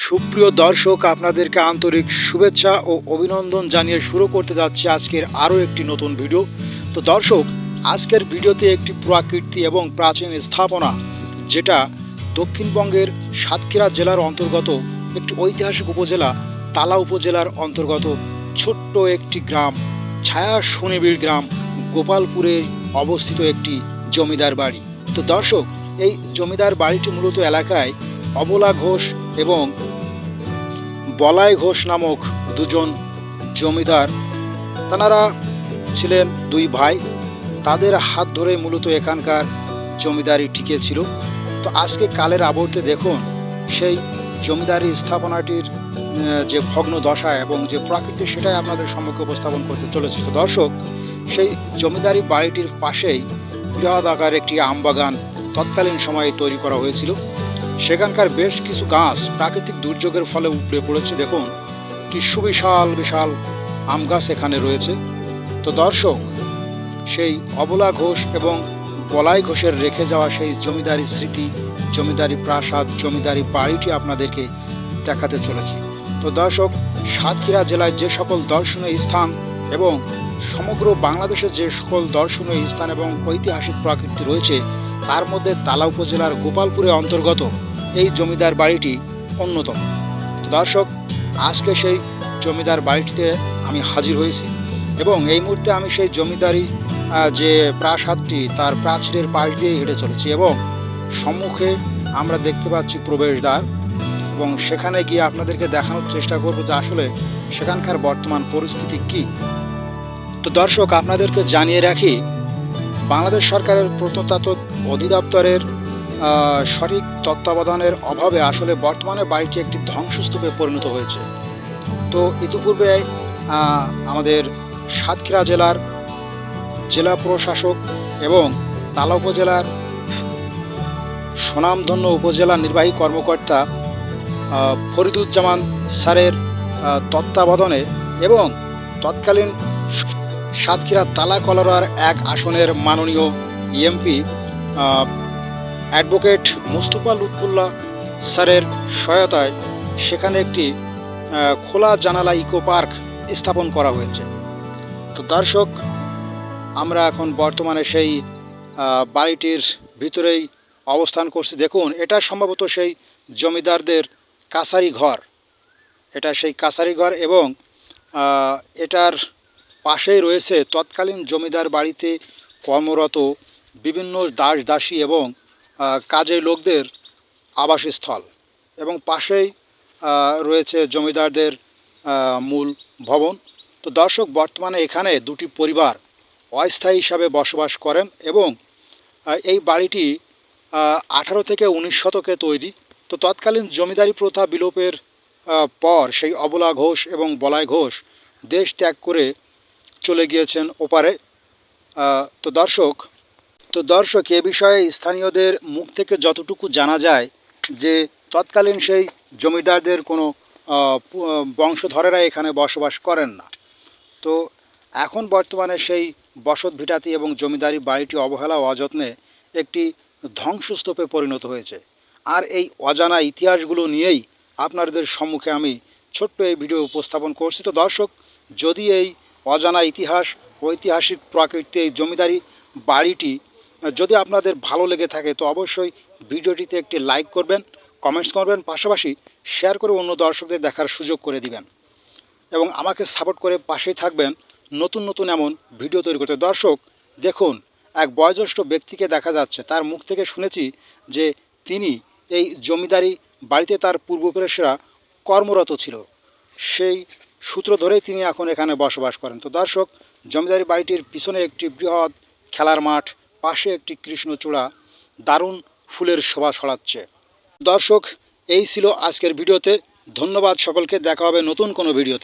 সুপ্রিয় দর্শক, আপনাদেরকে আন্তরিক শুভেচ্ছা ও অভিনন্দন জানিয়ে শুরু করতে যাচ্ছি আজকের আরও একটি নতুন ভিডিও। তো দর্শক, আজকের ভিডিওতে একটি প্রাকৃতিক এবং প্রাচীন স্থাপনা, যেটা দক্ষিণবঙ্গের সাতক্ষীরা জেলার অন্তর্গত একটি ঐতিহাসিক উপজেলা তালা উপজেলার অন্তর্গত ছোট্ট একটি গ্রাম, ছায়া সুনিবিড় গ্রাম গোপালপুরে অবস্থিত একটি জমিদার বাড়ি। তো দর্শক, এই জমিদার বাড়িটি মূলত এলাকায় অবলা ঘোষ এবং বলাই ঘোষ নামক দুজন জমিদার, তারা ছিলেন দুই ভাই। তাদের হাত ধরে মূলত এখানকার জমিদারি টিকে ছিল। তো আজকে কালের আবর্তে দেখুন সেই জমিদারি স্থাপনাটির যে ভগ্ন দশা এবং যে প্রাকৃতিক, সেটাই আপনাদের সম্মুখে উপস্থাপন করতে চলেছে। তো দর্শক, সেই জমিদারি বাড়িটির পাশেই বৃহৎ আকার একটি আমবাগান তৎকালীন সময়ে তৈরি করা হয়েছিল। সেখানকার বেশ কিছু গাছ প্রাকৃতিক দুর্যোগের ফলে উপড়ে পড়েছে। দেখুন কি সুবিশাল বিশাল আম গাছ এখানে রয়েছে। তো দর্শক, সেই অবলা ঘোষ এবং বলাই ঘোষের রেখে যাওয়া সেই জমিদারি স্মৃতি, জমিদারি প্রাসাদ, জমিদারি বাড়িটি আপনাদেরকে দেখাতে চলেছি। তো দর্শক, সাতক্ষীরা জেলায় যে সকল দর্শনীয় স্থান এবং সমগ্র বাংলাদেশের যে সকল দর্শনীয় স্থান এবং ঐতিহাসিক প্রাকৃতি রয়েছে, তার মধ্যে তালা উপজেলার গোপালপুরে অন্তর্গত এই জমিদার বাড়িটি অন্যতম। দর্শক, আজকে সেই জমিদার বাড়িটিতে আমি হাজির হয়েছি এবং এই মুহূর্তে আমি সেই জমিদারি যে প্রাসাদটি, তার প্রাচীরের পাশ দিয়ে হেঁটে চলেছি এবং সম্মুখে আমরা দেখতে পাচ্ছি প্রবেশদ্বার, এবং সেখানে গিয়ে আপনাদেরকে দেখানোর চেষ্টা করব যে আসলে সেখানকার বর্তমান পরিস্থিতি কী। তো দর্শক, আপনাদেরকে জানিয়ে রাখি, বাংলাদেশ সরকারের প্রত্নতত্ত্ব অধিদপ্তরের সঠিক তত্ত্বাবধানের অভাবে আসলে বর্তমানে বাড়িটি একটি ধ্বংসস্তূপে পরিণত হয়েছে। তো ইতিপূর্বে আমাদের সাতক্ষীরা জেলার জেলা প্রশাসক এবং তালা উপজেলার সুনামধন্য উপজেলা নির্বাহী কর্মকর্তা ফরিদুজ্জামান স্যারের তত্ত্বাবধানে এবং তৎকালীন সাতক্ষীরা তালা কলোরার এক আসনের মাননীয় এমপি অ্যাডভোকেট মুস্তফা লুৎফুল্লাহ স্যারের সহায়তায় সেখানে একটি খোলা জানালা ইকো পার্ক স্থাপন করা হয়েছে। তো দর্শক, আমরা এখন বর্তমানে সেই বাড়িটির ভিতরেই অবস্থান করছি। দেখুন, এটা সম্ভবত সেই জমিদারদের কাছারি ঘর। এটা সেই কাছারি ঘর এবং এটার পাশেই রয়েছে তৎকালীন জমিদার বাড়িতে কর্মরত বিভিন্ন দাস দাসী এবং কাজের লোকদের আবাসস্থল, এবং পাশেই রয়েছে জমিদারদের মূল ভবন। তো দর্শক, বর্তমানে এখানে দুটি পরিবার অস্থায়ী হিসাবে বসবাস করেন এবং এই বাড়িটি 18 থেকে 19 শতকে তৈরি। তো তৎকালীন জমিদারি প্রথা বিলোপের পর সেই অবলা ঘোষ এবং বলাই ঘোষ দেশ ত্যাগ করে চলে গিয়েছেন ওপারে। তো দর্শক, এ বিষয়ে স্থানীয়দের মুখ থেকে যতটুকু জানা যায় যে তৎকালীন সেই জমিদারদের কোনো বংশধরেরা এখানে বসবাস করেন না। তো এখন বর্তমানে সেই বসত ভিটাতি এবং জমিদারি বাড়িটি অবহেলা ও অযত্নে একটি ধ্বংসস্তূপে পরিণত হয়েছে। আর এই অজানা ইতিহাসগুলো নিয়েই আপনাদের সম্মুখে আমি ছোট্ট এই ভিডিও উপস্থাপন করছি। তো দর্শক, যদি এই অজানা ইতিহাস, ঐতিহাসিক প্রাকৃতিক এই জমিদারি বাড়িটি যদি আপনাদের ভালো লেগে থাকে, তো অবশ্যই ভিডিওটিতে একটি লাইক করবেন, কমেন্টস করবেন, পাশাপাশি শেয়ার করে অন্য দর্শকদের দেখার সুযোগ করে দিবেন এবং আমাকে সাপোর্ট করে পাশেই থাকবেন নতুন নতুন এমন ভিডিও তৈরি করতে। দর্শক, দেখুন, এক বয়োজ্যেষ্ঠ ব্যক্তিকে দেখা যাচ্ছে। তার মুখ থেকে শুনেছি যে তিনি এই জমিদারি বাড়িতে তার পূর্বপুরুষরা কর্মরত ছিল, সেই সূত্র ধরেই তিনি এখন এখানে বসবাস করেন। তো দর্শক, জমিদারি বাড়িটির পিছনে একটি বৃহৎ খেলার মাঠ, পাশে একটি কৃষ্ণচূড়া দারুণ ফুলের শোভা ছড়াচ্ছে। দর্শক, এই ছিল আজকের ভিডিওতে। ধন্যবাদ সকলকে, দেখা হবে নতুন কোনো ভিডিওতে।